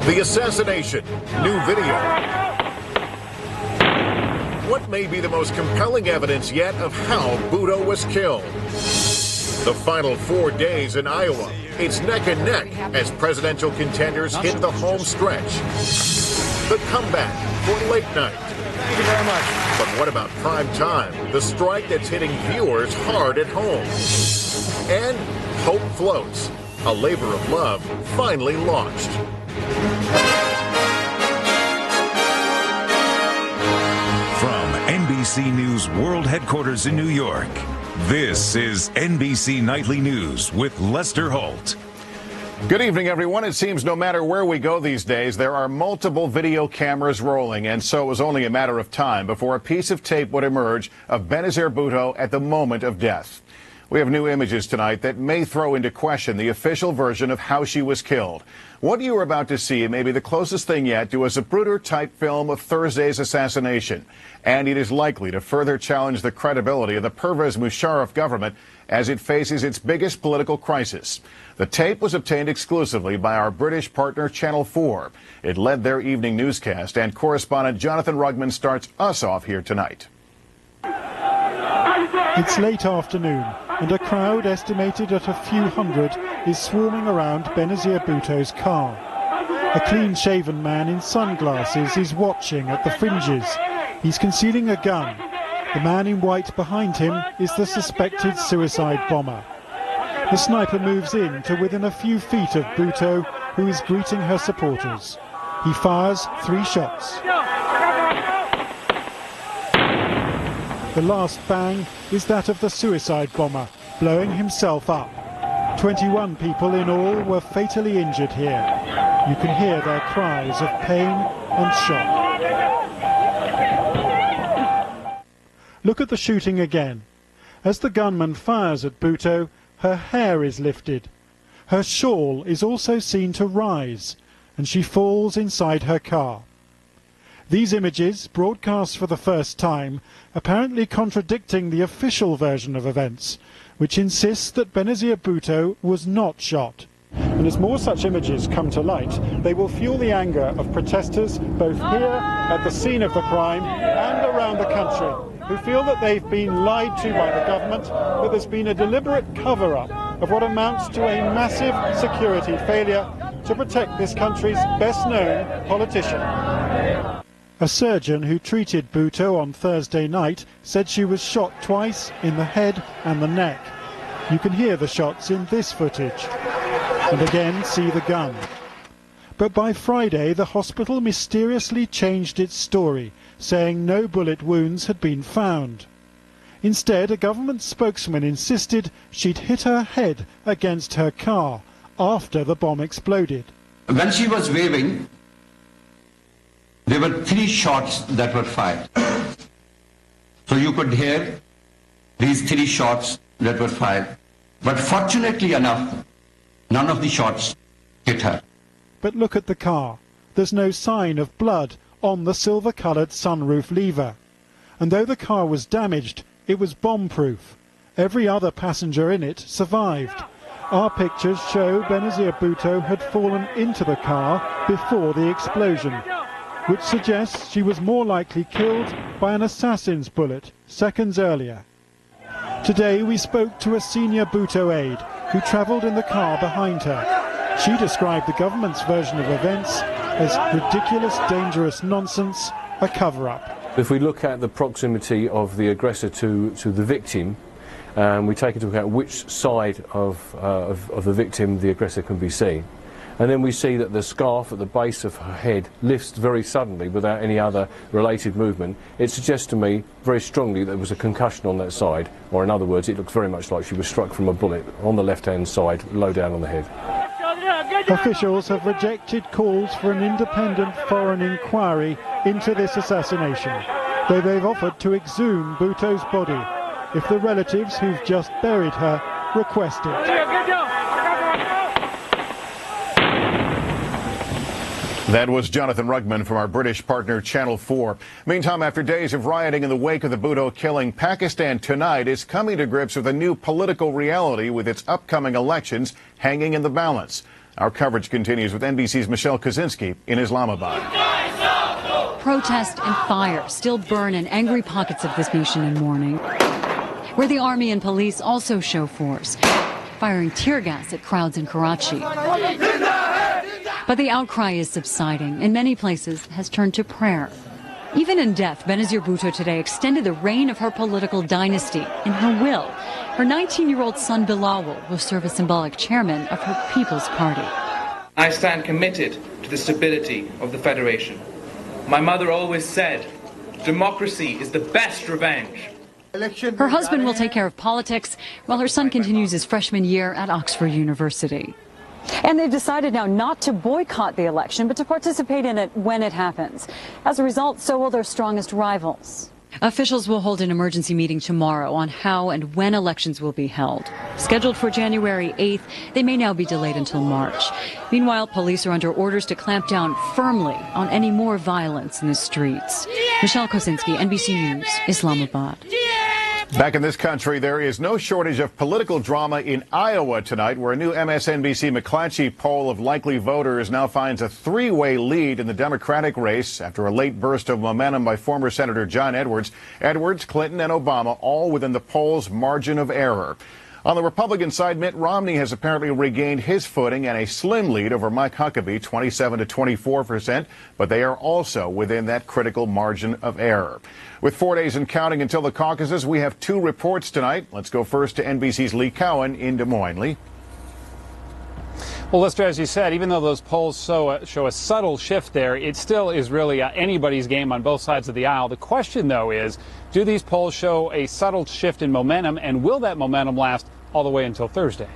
The assassination, new video. What may be the most compelling evidence yet of how Bhutto was killed? The final 4 days in Iowa. It's neck and neck as presidential contenders hit the home stretch. The comeback for late night. Thank you very much. But what about prime time? The strike that's hitting viewers hard at home. And hope floats. A labor of love finally launched. From NBC News World Headquarters in New York, this is NBC Nightly News with Lester Holt. Good evening, everyone. It seems no matter where we go these days, there are multiple video cameras rolling, and so it was only a matter of time before a piece of tape would emerge of Benazir Bhutto at the moment of death. We have new images tonight that may throw into question the official version of how she was killed. What you are about to see may be the closest thing yet to a Zapruder-type film of Thursday's assassination, and it is likely to further challenge the credibility of the Pervez Musharraf government as it faces its biggest political crisis. The tape was obtained exclusively by our British partner Channel 4. It led their evening newscast, and correspondent Jonathan Rugman starts us off here tonight. It's late afternoon, and a crowd estimated at a few hundred is swarming around Benazir Bhutto's car. A clean-shaven man in sunglasses is watching at the fringes. He's concealing a gun. The man in white behind him is the suspected suicide bomber. The sniper moves in to within a few feet of Bhutto, who is greeting her supporters. He fires 3 shots. The last bang is that of the suicide bomber, blowing himself up. 21 people in all were fatally injured here. You can hear their cries of pain and shock. Look at the shooting again. As the gunman fires at Bhutto, her hair is lifted. Her shawl is also seen to rise, and she falls inside her car. These images, broadcast for the first time, apparently contradicting the official version of events, which insists that Benazir Bhutto was not shot. And as more such images come to light, they will fuel the anger of protesters both here at the scene of the crime and around the country, who feel that they've been lied to by the government, that there's been a deliberate cover-up of what amounts to a massive security failure to protect this country's best-known politician. A surgeon who treated Bhutto on Thursday night said she was shot twice in the head and the neck. You can hear the shots in this footage, and again see the gun. But by Friday, the hospital mysteriously changed its story, saying no bullet wounds had been found. Instead, a government spokesman insisted she'd hit her head against her car after the bomb exploded. When she was waving, there were 3 shots that were fired. So you could hear these 3 shots that were fired. But fortunately enough, none of the shots hit her. But look at the car. There's no sign of blood on the silver-coloured sunroof lever. And though the car was damaged, it was bomb-proof. Every other passenger in it survived. Our pictures show Benazir Bhutto had fallen into the car before the explosion, which suggests she was more likely killed by an assassin's bullet seconds earlier. Today we spoke to a senior Bhutto aide who travelled in the car behind her. She described the government's version of events as ridiculous, dangerous nonsense, a cover-up. If we look at the proximity of the aggressor to the victim, we take into account which side of the victim the aggressor can be seen. And then we see that the scarf at the base of her head lifts very suddenly without any other related movement. It suggests to me very strongly that there was a concussion on that side, or in other words, it looks very much like she was struck from a bullet on the left-hand side, low down on the head. Officials have rejected calls for an independent foreign inquiry into this assassination, though they've offered to exhume Bhutto's body if the relatives who've just buried her request it. That was Jonathan Rugman from our British partner Channel 4. Meantime, after days of rioting in the wake of the Bhutto killing, Pakistan tonight is coming to grips with a new political reality with its upcoming elections hanging in the balance. Our coverage continues with NBC's Michelle Kaczynski in Islamabad. Protest and fire still burn in angry pockets of this nation in mourning, where the army and police also show force, firing tear gas at crowds in Karachi. But the outcry is subsiding. In many places, has turned to prayer. Even in death, Benazir Bhutto today extended the reign of her political dynasty in her will. Her 19-year-old son Bilal will serve as symbolic chairman of her People's Party. I stand committed to the stability of the Federation. My mother always said, democracy is the best revenge. Her husband will take care of politics while her son continues his freshman year at Oxford University. And they've decided now not to boycott the election, but to participate in it when it happens. As a result, so will their strongest rivals. Officials will hold an emergency meeting tomorrow on how and when elections will be held. Scheduled for January 8th, they may now be delayed until March. Meanwhile, police are under orders to clamp down firmly on any more violence in the streets. Michelle Kaczynski, NBC News, Islamabad. Back in this country, there is no shortage of political drama in Iowa tonight, where a new MSNBC McClatchy poll of likely voters now finds a three-way lead in the Democratic race after a late burst of momentum by former Senator John Edwards. Edwards, Clinton, and Obama all within the poll's margin of error. On the Republican side, Mitt Romney has apparently regained his footing and a slim lead over Mike Huckabee, 27 to 24%, but they are also within that critical margin of error. With 4 days and counting until the caucuses, we have two reports tonight. Let's go first to NBC's Lee Cowan in Des Moines. Lee? Well, Lester, as you said, even though those polls show a subtle shift there, it still is really anybody's game on both sides of the aisle. The question, though, is do these polls show a subtle shift in momentum, and will that momentum last all the way until Thursday?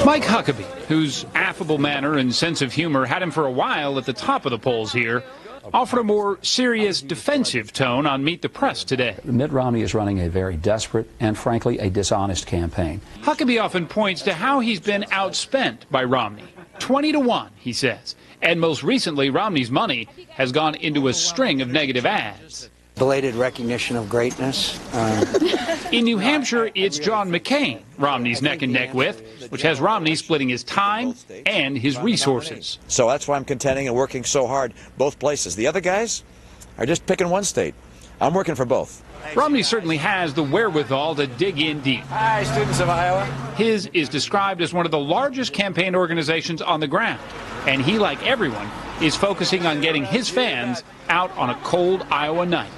Mike Huckabee, whose affable manner and sense of humor had him for a while at the top of the polls here, offered a more serious defensive tone on Meet the Press today. Mitt Romney is running a very desperate and, frankly, a dishonest campaign. Huckabee often points to how he's been outspent by Romney. 20 to 1, he says. And most recently, Romney's money has gone into a string of negative ads. Belated recognition of greatness. In New Hampshire, it's John McCain Romney's neck and neck with, which has Romney splitting his time and his resources. So that's why I'm contending and working so hard both places. The other guys are just picking one state. I'm working for both. Romney certainly has the wherewithal to dig in deep. Hi, students of Iowa. His is described as one of the largest campaign organizations on the ground, and he, like everyone, is focusing on getting his fans out on a cold Iowa night.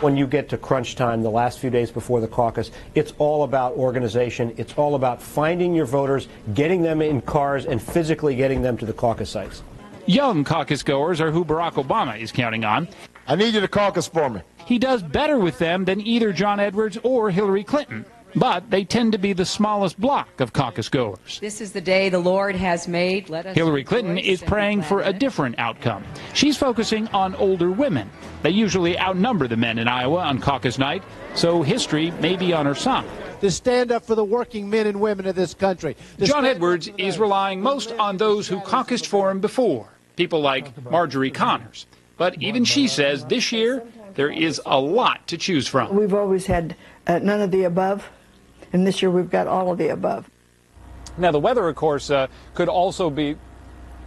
When you get to crunch time, the last few days before the caucus, it's all about organization. It's all about finding your voters, getting them in cars, and physically getting them to the caucus sites. Young caucus goers are who Barack Obama is counting on. I need you to caucus for me. He does better with them than either John Edwards or Hillary Clinton, but they tend to be the smallest block of caucus goers. This is the day the Lord has made. Let us Hillary Clinton is praying for a different outcome. She's focusing on older women. They usually outnumber the men in Iowa on caucus night, so history may be on her side. To stand up for the working men and women of this country. John Edwards is relying most on those who caucused for him before, people like Marjorie Connors. But even she says this year there is a lot to choose from. We've always had none of the above, and this year we've got all of the above. Now, the weather, of course, could also be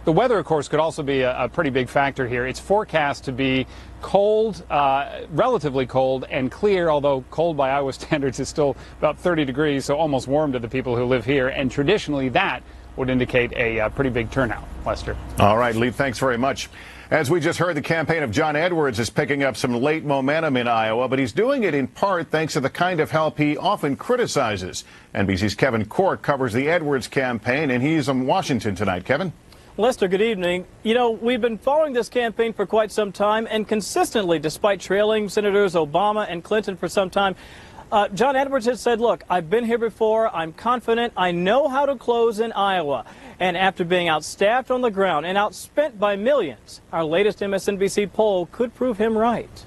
a pretty big factor here. It's forecast to be cold, relatively cold and clear, although cold by Iowa standards is still about 30 degrees, so almost warm to the people who live here. And traditionally, that would indicate a pretty big turnout. Lester. All right, Lee, thanks very much. As we just heard, the campaign of John Edwards is picking up some late momentum in Iowa, but he's doing it in part thanks to the kind of help he often criticizes. NBC's Kevin Cork covers the Edwards campaign, and he's in Washington tonight. Kevin? Lester, good evening. You know, we've been following this campaign for quite some time, and consistently, despite trailing Senators Obama and Clinton for some time, John Edwards has said, look, I've been here before, I'm confident, I know how to close in Iowa. And after being outstaffed on the ground and outspent by millions, our latest MSNBC poll could prove him right.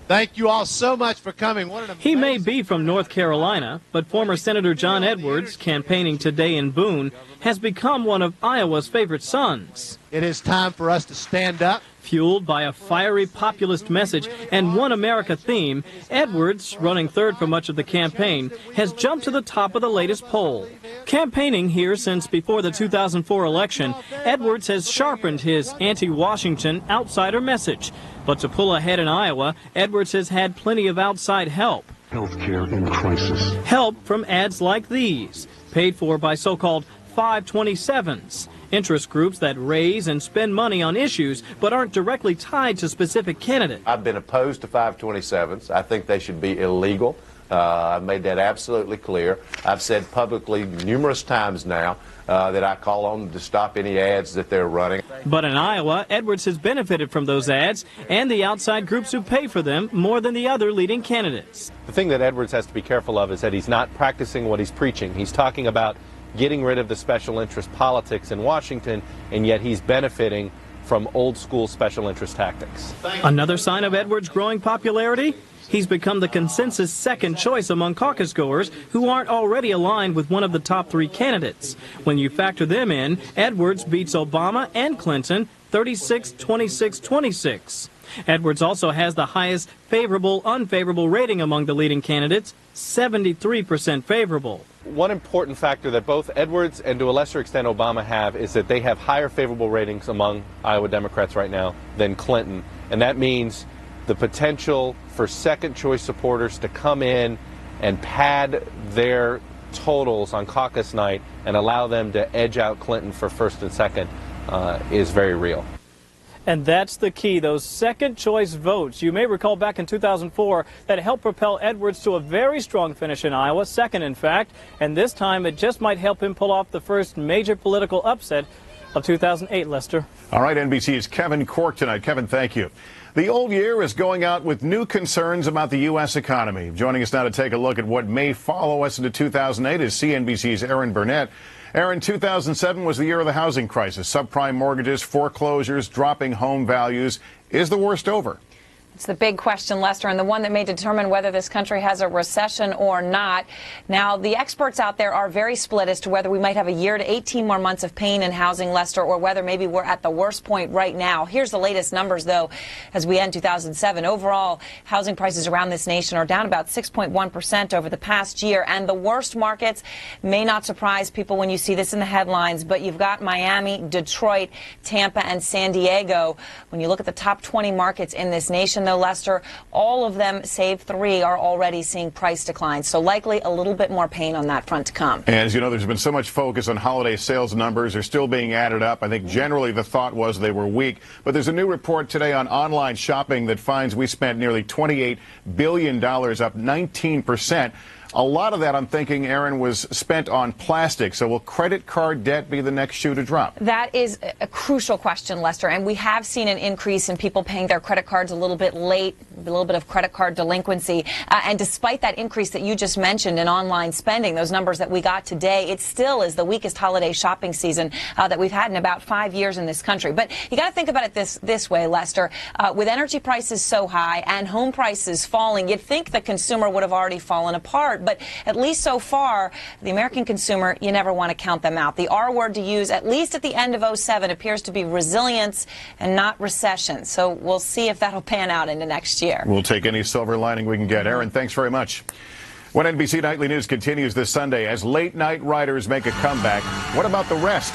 Thank you all so much for coming. He may be from North Carolina, but former Senator John Edwards, campaigning today in Boone, has become one of Iowa's favorite sons. It is time for us to stand up. Fueled by a fiery populist message and One America theme, Edwards, running third for much of the campaign, has jumped to the top of the latest poll. Campaigning here since before the 2004 election, Edwards has sharpened his anti-Washington outsider message. But to pull ahead in Iowa, Edwards has had plenty of outside help. Healthcare in crisis. Help from ads like these, paid for by so-called 527s. Interest groups that raise and spend money on issues but aren't directly tied to specific candidates. I've been opposed to 527s. I think they should be illegal. I've made that absolutely clear. I've said publicly numerous times now that I call on them to stop any ads that they're running. But in Iowa, Edwards has benefited from those ads and the outside groups who pay for them more than the other leading candidates. The thing that Edwards has to be careful of is that he's not practicing what he's preaching. He's talking about getting rid of the special interest politics in Washington, and yet he's benefiting from old school special interest tactics. Another sign of Edwards' growing popularity? He's become the consensus second choice among caucus goers who aren't already aligned with one of the top three candidates. When you factor them in, Edwards beats Obama and Clinton 36-26-26. Edwards also has the highest favorable-unfavorable rating among the leading candidates, 73% favorable. One important factor that both Edwards and to a lesser extent Obama have is that they have higher favorable ratings among Iowa Democrats right now than Clinton. And that means the potential for second choice supporters to come in and pad their totals on caucus night and allow them to edge out Clinton for first and second is very real. And that's the key, those second choice votes. You may recall back in 2004 that helped propel Edwards to a very strong finish in Iowa, second in fact, and this time it just might help him pull off the first major political upset of 2008, Lester. All right, NBC's Kevin Cork tonight. Kevin, thank you. The old year is going out with new concerns about the U.S. economy. Joining us now to take a look at what may follow us into 2008 is CNBC's Aaron Burnett. Aaron, 2007 was the year of the housing crisis. Subprime mortgages, foreclosures, dropping home values. Is the worst over? It's the big question, Lester, and the one that may determine whether this country has a recession or not. Now, the experts out there are very split as to whether we might have a year to 18 more months of pain in housing, Lester, or whether maybe we're at the worst point right now. Here's the latest numbers, though, as we end 2007. Overall, housing prices around this nation are down about 6.1% over the past year, and the worst markets may not surprise people when you see this in the headlines, but you've got Miami, Detroit, Tampa, and San Diego. When you look at the top 20 markets in this nation, though, Lester, all of them, save 3, are already seeing price declines. So likely a little bit more pain on that front to come. And as you know, there's been so much focus on holiday sales numbers. They're still being added up. I think generally the thought was they were weak. But there's a new report today on online shopping that finds we spent nearly $28 billion, up 19%. A lot of that, I'm thinking, Aaron, was spent on plastic. So will credit card debt be the next shoe to drop? That is a crucial question, Lester. And we have seen an increase in people paying their credit cards a little bit late, a little bit of credit card delinquency. And despite that increase that you just mentioned in online spending, those numbers that we got today, it still is the weakest holiday shopping season that we've had in about 5 years in this country. But you got to think about it this way, Lester. With energy prices so high and home prices falling, you'd think the consumer would have already fallen apart. But at least so far, the American consumer, you never want to count them out. The R word to use, at least at the end of 07, appears to be resilience and not recession. So we'll see if that'll pan out into next year. We'll take any silver lining we can get. Aaron, thanks very much. When NBC Nightly News continues this Sunday as late-night writers make a comeback, what about the rest?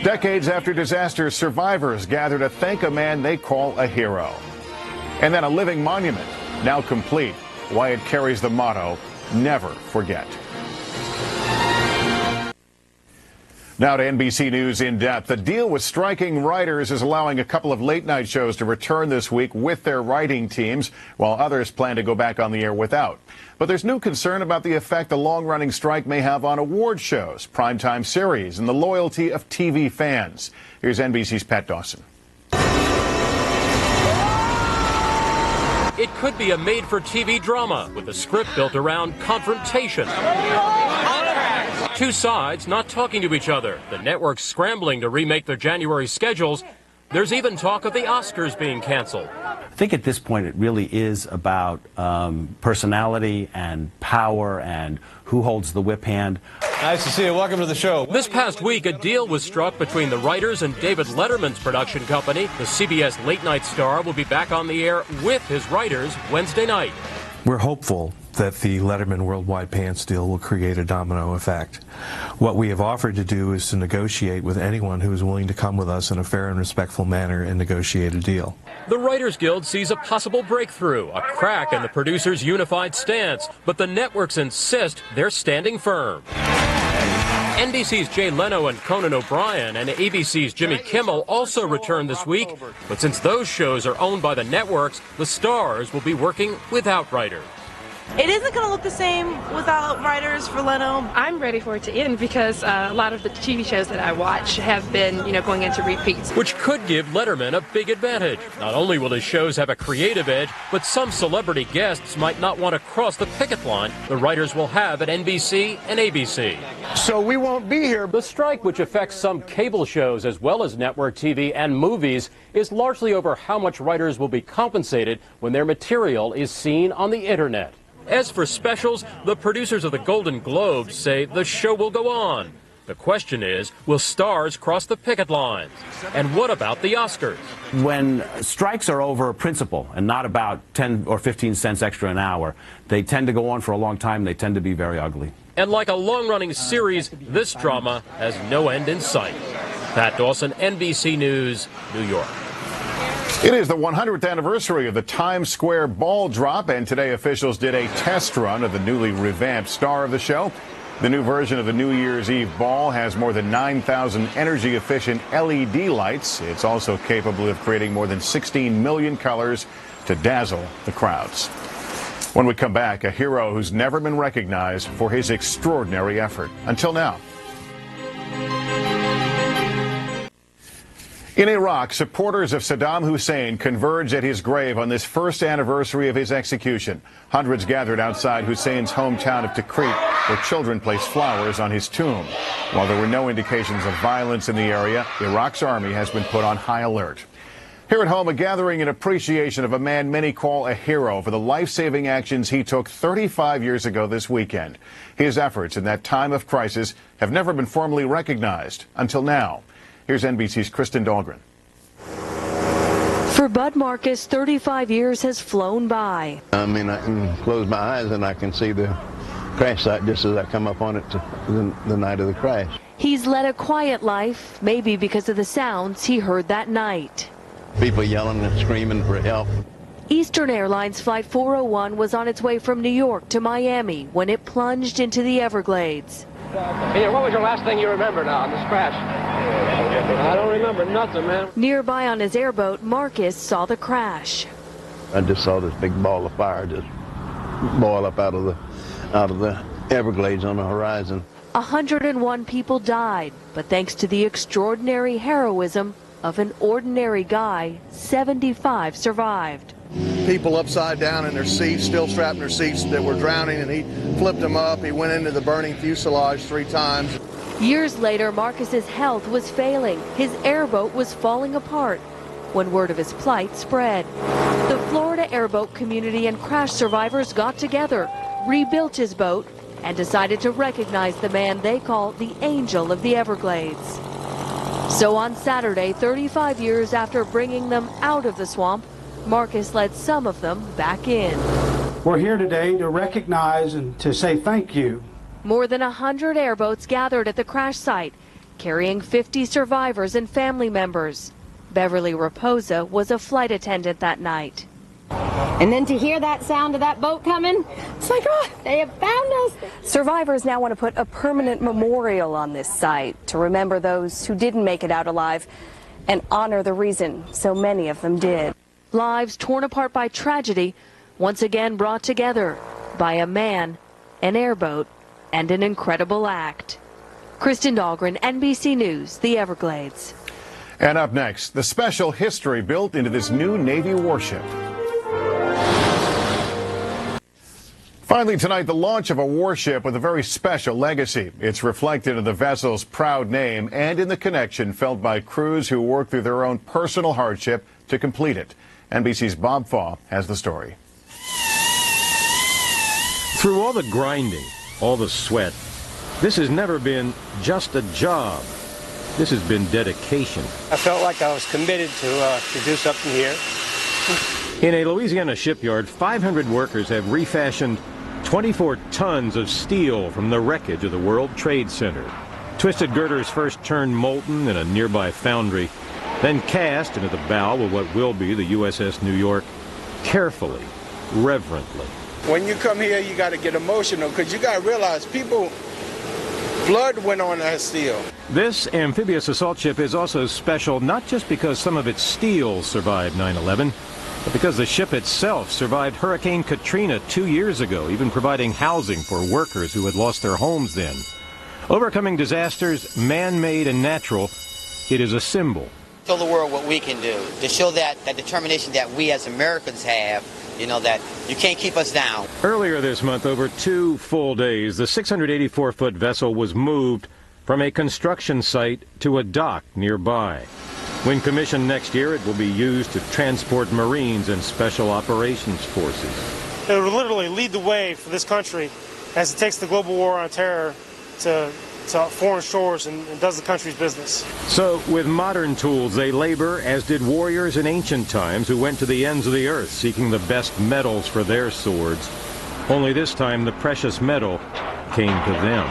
Decades after disaster, survivors gather to thank a man they call a hero. And then a living monument, now complete, why it carries the motto, never forget. Now to NBC News in depth. The deal with striking writers is allowing a couple of late-night shows to return this week with their writing teams, while others plan to go back on the air without. But there's new concern about the effect the long-running strike may have on award shows, primetime series, and the loyalty of TV fans. Here's NBC's Pat Dawson. It could be a made-for-TV drama with a script built around confrontation. Two sides not talking to each other, the networks scrambling to remake their January schedules, There's even talk of the Oscars being canceled. I think at this point it really is about personality and power and who holds the whip hand. Nice to see you. Welcome to the show. This past week, a deal was struck between the writers and David Letterman's production company. The CBS late-night star will be back on the air with his writers Wednesday night. We're hopeful that the Letterman Worldwide Pants deal will create a domino effect. What we have offered to do is to negotiate with anyone who is willing to come with us in a fair and respectful manner and negotiate a deal. The Writers Guild sees a possible breakthrough, a crack in the producers' unified stance, but the networks insist they're standing firm. NBC's Jay Leno and Conan O'Brien and ABC's Jimmy Kimmel also return this week, but since those shows are owned by the networks, the stars will be working without writers. It isn't going to look the same without writers for Leno. I'm ready for it to end because a lot of the TV shows that I watch have been, going into repeats. Which could give Letterman a big advantage. Not only will his shows have a creative edge, but some celebrity guests might not want to cross the picket line the writers will have at NBC and ABC. So we won't be here. The strike, which affects some cable shows as well as network TV and movies, is largely over how much writers will be compensated when their material is seen on the internet. As for specials, the producers of the Golden Globes say the show will go on. The question is, will stars cross the picket lines? And what about the Oscars? When strikes are over principle and not about 10 or 15 cents extra an hour, they tend to go on for a long time. They tend to be very ugly. And like a long-running series, this drama has no end in sight. Pat Dawson, NBC News, New York. It is the 100th anniversary of the Times Square ball drop, and today officials did a test run of the newly revamped star of the show. The new version of the New Year's Eve ball has more than 9,000 energy-efficient LED lights. It's also capable of creating more than 16 million colors to dazzle the crowds. When we come back, a hero who's never been recognized for his extraordinary effort. Until now. In Iraq, supporters of Saddam Hussein converged at his grave on this first anniversary of his execution. Hundreds gathered outside Hussein's hometown of Tikrit, where children placed flowers on his tomb. While there were no indications of violence in the area, Iraq's army has been put on high alert. Here at home, a gathering in appreciation of a man many call a hero for the life-saving actions he took 35 years ago this weekend. His efforts in that time of crisis have never been formally recognized until now. Here's NBC's Kristen Dahlgren. For Bud Marcus, 35 years has flown by. I mean, I can close my eyes and I can see the crash site just as I come up on it the night of the crash. He's led a quiet life, maybe because of the sounds he heard that night. People yelling and screaming for help. Eastern Airlines Flight 401 was on its way from New York to Miami when it plunged into the Everglades. Peter, what was your last thing you remembered on this crash? I don't remember nothing, man. Nearby on his airboat, Marcus saw the crash. I just saw this big ball of fire just boil up out of the Everglades on the horizon. 101 people died, but thanks to the extraordinary heroism of an ordinary guy, 75 survived. People upside down in their seats, still strapped in their seats, that were drowning, and he flipped them up. He went into the burning fuselage 3 times. Years later, Marcus's health was failing. His airboat was falling apart when word of his plight spread. The Florida airboat community and crash survivors got together, rebuilt his boat, and decided to recognize the man they call the Angel of the Everglades. So on Saturday, 35 years after bringing them out of the swamp, Marcus led some of them back in. We're here today to recognize and to say thank you. More than 100 airboats gathered at the crash site, carrying 50 survivors and family members. Beverly Raposa was a flight attendant that night. And then to hear that sound of that boat coming, it's like, oh, they have found us. Survivors now want to put a permanent memorial on this site to remember those who didn't make it out alive and honor the reason so many of them did. Lives torn apart by tragedy, once again brought together by a man, an airboat, and an incredible act. Kristen Dahlgren, NBC News, the Everglades. And up next, the special history built into this new Navy warship. Finally tonight, the launch of a warship with a very special legacy. It's reflected in the vessel's proud name and in the connection felt by crews who work through their own personal hardship to complete it. NBC's Bob Faw has the story. Through all the grinding, all the sweat, this has never been just a job. This has been dedication. I felt like I was committed to do something here. In a Louisiana shipyard, 500 workers have refashioned 24 tons of steel from the wreckage of the World Trade Center. Twisted girders first turned molten in a nearby foundry, then cast into the bow of what will be the USS New York, carefully, reverently. When you come here, you got to get emotional because you got to realize blood went on that steel. This amphibious assault ship is also special not just because some of its steel survived 9/11, but because the ship itself survived Hurricane Katrina 2 years ago, even providing housing for workers who had lost their homes then. Overcoming disasters, man-made and natural, it is a symbol. Show the world what we can do, to show that determination that we as Americans have, you know, that you can't keep us down. Earlier this month, over 2 full days, the 684-foot vessel was moved from a construction site to a dock nearby. When commissioned next year, it will be used to transport Marines and Special Operations Forces. It will literally lead the way for this country as it takes the global war on terror to foreign shores and does the country's business. So, with modern tools, they labor, as did warriors in ancient times who went to the ends of the earth seeking the best metals for their swords. Only this time, the precious metal came to them.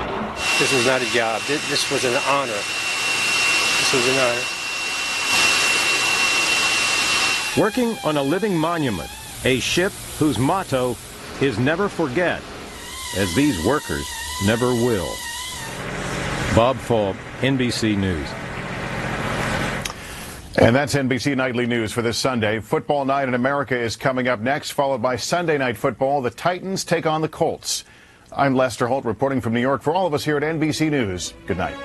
This was not a job. This was an honor. This was an honor. Working on a living monument, a ship whose motto is never forget, as these workers never will. Bob Faw, NBC News. And that's NBC Nightly News for this Sunday. Football night in America is coming up next, followed by Sunday Night Football. The Titans take on the Colts. I'm Lester Holt reporting from New York. For all of us here at NBC News, good night.